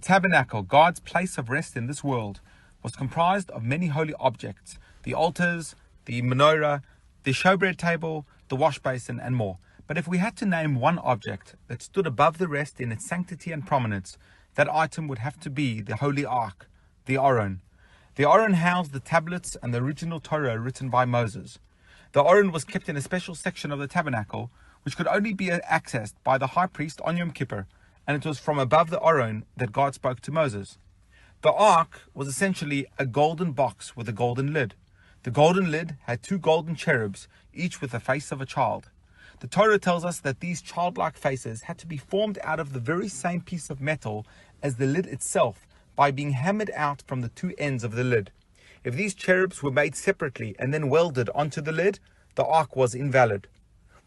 tabernacle, God's place of rest in this world, was comprised of many holy objects: the altars, the menorah, the showbread table, the wash basin, and more. But if we had to name one object that stood above the rest in its sanctity and prominence, that item would have to be the Holy Ark, the Aron. The Aron housed the tablets and the original Torah written by Moses. The Aron was kept in a special section of the tabernacle, which could only be accessed by the high priest on Yom Kippur, and it was from above the Aron that God spoke to Moses. The Ark was essentially a golden box with a golden lid. The golden lid had 2 golden cherubs, each with the face of a child. The Torah tells us that these childlike faces had to be formed out of the very same piece of metal as the lid itself by being hammered out from the 2 ends of the lid. If these cherubs were made separately and then welded onto the lid, the ark was invalid.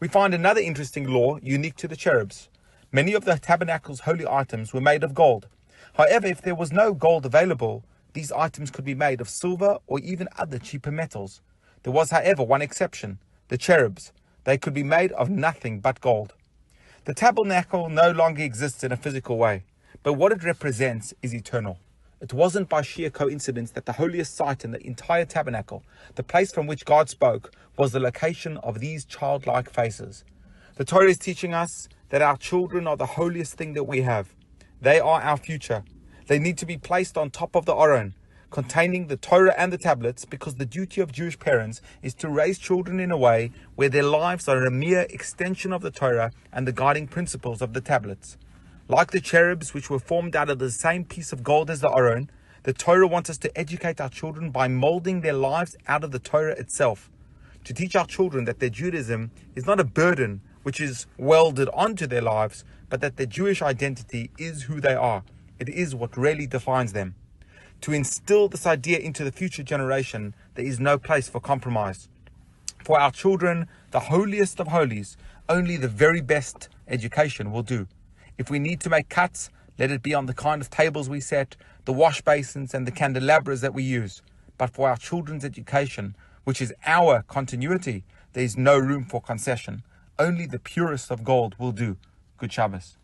We find another interesting law unique to the cherubs. Many of the tabernacle's holy items were made of gold. However, if there was no gold available, these items could be made of silver or even other cheaper metals. There was, however, one exception: the cherubs. They could be made of nothing but gold. The tabernacle no longer exists in a physical way, but what it represents is eternal. It wasn't by sheer coincidence that the holiest site in the entire tabernacle, the place from which God spoke, was the location of these childlike faces. The Torah is teaching us that our children are the holiest thing that we have. They are our future. They need to be placed on top of the Aron, containing the Torah and the tablets, because the duty of Jewish parents is to raise children in a way where their lives are a mere extension of the Torah and the guiding principles of the tablets. Like the cherubs, which were formed out of the same piece of gold as the Aron, the Torah wants us to educate our children by molding their lives out of the Torah itself. To teach our children that their Judaism is not a burden which is welded onto their lives, but that their Jewish identity is who they are. It is what really defines them. To instill this idea into the future generation, there is no place for compromise. For our children, the holiest of holies, only the very best education will do. If we need to make cuts, let it be on the kind of tables we set, the wash basins and the candelabras that we use. But for our children's education, which is our continuity, there is no room for concession. Only the purest of gold will do. Good Shabbos.